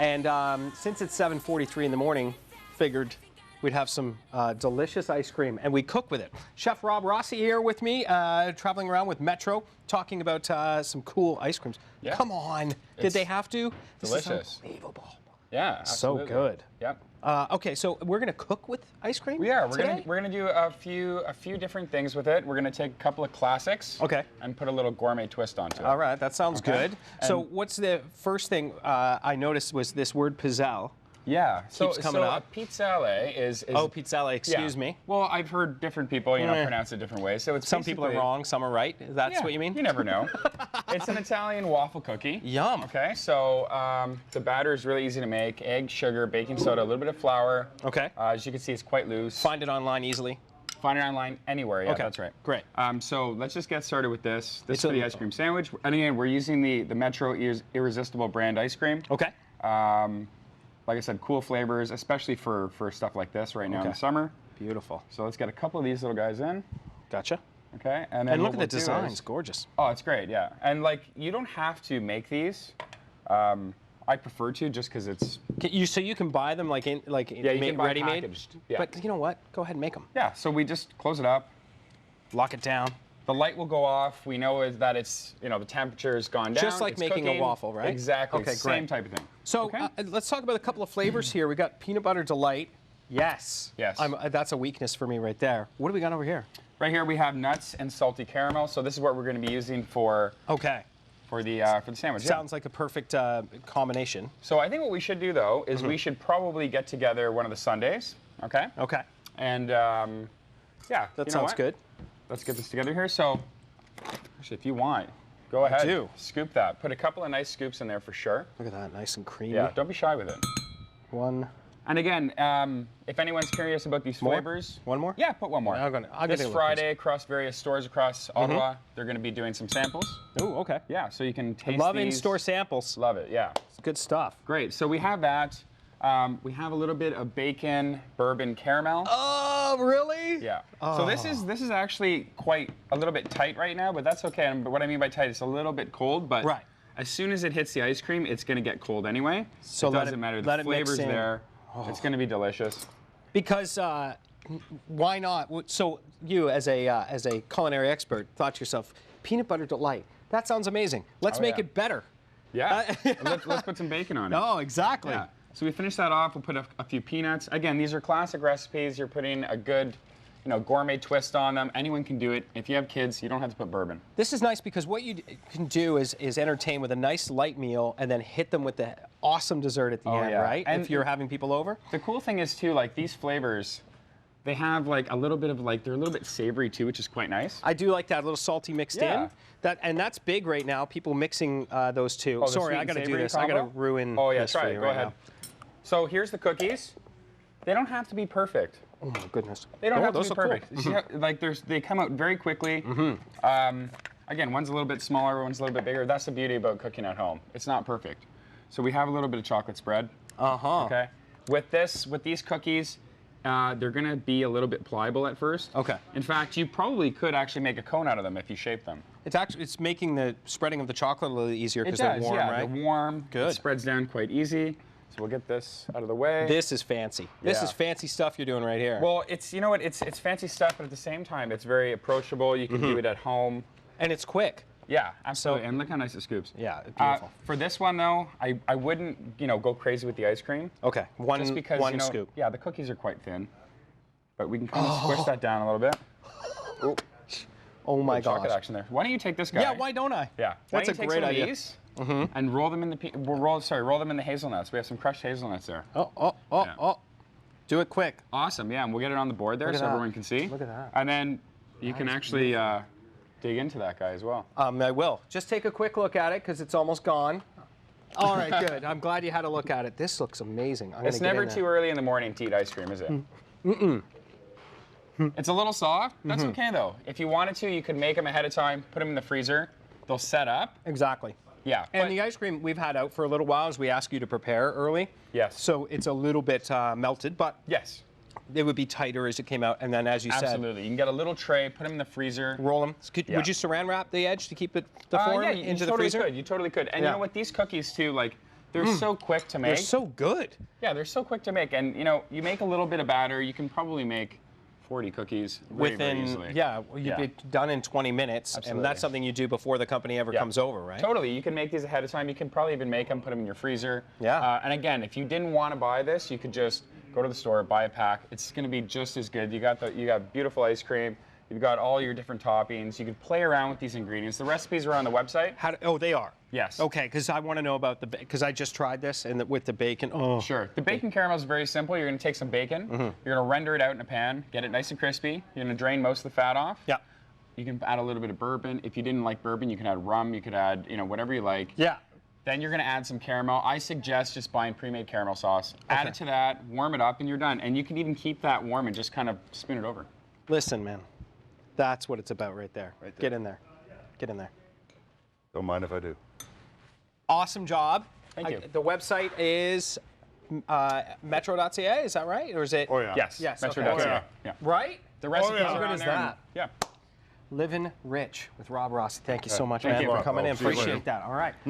And since it's 7:43 in the morning, figured we'd have some delicious ice cream, and we cook with it. Chef Rob Rossi here with me, traveling around with Metro, talking about some cool ice creams. Yeah. Come on, did they have to? Delicious. This is unbelievable. Yeah, absolutely. So good. Yep. Okay, so we're gonna cook with ice cream. We are. Today? We're gonna do a few different things with it. We're gonna take a couple of classics. Okay. And put a little gourmet twist onto it. All right, that sounds good. And so what's the first thing I noticed was this word pizzelle. Yeah. Keeps coming up. A pizzelle is Oh, pizzelle. Excuse me. Well, I've heard different people, pronounce it different ways. So it's some people are wrong, some are right. That's what you mean? You never know. It's an Italian waffle cookie. Yum. Okay, so the batter is really easy to make. Egg, sugar, baking soda, a little bit of flour. Okay. As you can see, it's quite loose. Find it online easily. Find it online anywhere. Yeah, that's right. Great. So let's just get started with this. This is for the ice cream sandwich. And again, we're using the Metro Irresistible brand ice cream. Okay. Like I said, cool flavors, especially for stuff like this right now in the summer. Beautiful. So let's get a couple of these little guys in. Gotcha. Okay. And then look at the design. It's gorgeous. Oh, it's great. Yeah. And like, you don't have to make these. I prefer to just because it's. So you can buy them like you can buy ready-made. Packaged. Yeah. But you know what? Go ahead and make them. Yeah. So we just close it up. Lock it down. The light will go off. We know that it's, the temperature has gone down. Just like making a waffle, right? Exactly. Okay, Same type of thing. So let's talk about a couple of flavors here. We got peanut butter delight. Yes. Yes. That's a weakness for me right there. What do we got over here? Right here we have nuts and salty caramel. So this is what we're going to be using for the sandwich. Sounds like a perfect combination. So I think what we should do though is we should probably get together one of the Sundays. Okay. Okay. And yeah. That sounds good. Let's get this together here. So, actually, if you want, go ahead. I do. Scoop that. Put a couple of nice scoops in there for sure. Look at that, nice and creamy. Yeah, don't be shy with it. One. And again, if anyone's curious about these flavors. One more? Yeah, put one more. This Friday across various stores across Ottawa, they're going to be doing some samples. Oh, okay. Yeah, so you can taste Love these. in-store samples. Love it, yeah. It's good stuff. Great, so we have that. We have a little bit of bacon, bourbon, caramel. Oh, really? Yeah. Oh. So this is actually quite a little bit tight right now, but that's okay. And what I mean by tight, it's a little bit cold, but as soon as it hits the ice cream, it's going to get cold anyway. So it doesn't matter. The flavor's there. Oh. It's going to be delicious. Because why not? So you, as a culinary expert, thought to yourself, peanut butter delight. That sounds amazing. Let's make it better. Yeah. let's put some bacon on it. Oh, exactly. Yeah. So we finish that off. We'll put a few peanuts. Again, these are classic recipes. You're putting a good, gourmet twist on them. Anyone can do it. If you have kids, you don't have to put bourbon. This is nice because what you can do is entertain with a nice light meal and then hit them with the awesome dessert at the end, right? And if you're having people over. The cool thing is too, like these flavors, they have like a little bit of they're a little bit savory too, which is quite nice. I do like that, a little salty mixed in. And that's big right now. People mixing those two. Oh, sorry, I got to do this. I got to ruin. Oh yeah, this try for it. you Go ahead. now. So here's the cookies. They don't have to be perfect. Oh my goodness. They don't have to be perfect. Cool. They come out very quickly. Again, one's a little bit smaller, one's a little bit bigger. That's the beauty about cooking at home. It's not perfect. So we have a little bit of chocolate spread. Okay. With these cookies, they're gonna be a little bit pliable at first. Okay. In fact, you probably could actually make a cone out of them if you shape them. It's making the spreading of the chocolate a little easier because they're warm, right? They're warm. Good. It spreads down quite easy. So we'll get this out of the way. This is fancy. This is fancy stuff you're doing right here. Well, it's it's fancy stuff, but at the same time, it's very approachable. You can do it at home. And it's quick. Yeah, absolutely. And look how nice it scoops. Yeah, beautiful. For this one though, I wouldn't go crazy with the ice cream. Okay, just because, one scoop. Yeah, the cookies are quite thin, but we can kind of squish that down a little bit. Ooh. Oh my gosh. Chocolate action there. Why don't you take this guy? Yeah, why don't I? Yeah, that's a great idea. These and roll them in roll them in the hazelnuts. We have some crushed hazelnuts there. Oh. Do it quick. Awesome, yeah, and we'll get it on the board there so everyone can see. Look at that. And then you can actually dig into that guy as well. I will. Just take a quick look at it because it's almost gone. All right, good. I'm glad you had a look at it. This looks amazing. It's never too early in the morning to eat ice cream, is it? It's a little soft. That's okay, though. If you wanted to, you could make them ahead of time, put them in the freezer. They'll set up. Exactly. Yeah. And the ice cream we've had out for a little while as we ask you to prepare early. Yes. So it's a little bit melted, but yes, it would be tighter as it came out. And then, as you said, absolutely, you can get a little tray, put them in the freezer, roll them. Would you saran wrap the edge to keep it the form into the freezer? You totally could. And you know what? These cookies too, like They're so quick to make. They're so good. Yeah, they're so quick to make. And, you know, you make a little bit of batter, you can probably make 40 cookies very easily. Yeah, you'd be done in 20 minutes. Absolutely. And that's something you do before the company ever comes over, right? Totally. You can make these ahead of time. You can probably even make them, put them in your freezer. Yeah. And again, if you didn't want to buy this, you could just go to the store, buy a pack. It's going to be just as good. You got beautiful ice cream. You've got all your different toppings. You can play around with these ingredients. The recipes are on the website. Oh, they are? Yes. Okay, because I want to know about because I just tried this and with the bacon. Oh. Sure. The bacon caramel is very simple. You're going to take some bacon. You're going to render it out in a pan, get it nice and crispy. You're going to drain most of the fat off. Yeah. You can add a little bit of bourbon. If you didn't like bourbon, you can add rum. You could add, you know, whatever you like. Yeah. Then you're going to add some caramel. I suggest just buying pre-made caramel sauce. Add it to that, warm it up, and you're done. And you can even keep that warm and just kind of spoon it over. Listen, man. That's what it's about right there. Right there. Get in there. Get in there. Don't mind if I do. Awesome job. Thank you. The website is metro.ca, is that right? Or is it? Oh, yeah. Yes. Yes, Metro.ca. okay. Yeah. Yeah. Right? The recipes yeah. are How good on is there. that? Yeah. Living Rich with Rob Rossi. Thank you so much, Thank man, you. for coming in. See you later. Appreciate that. All right.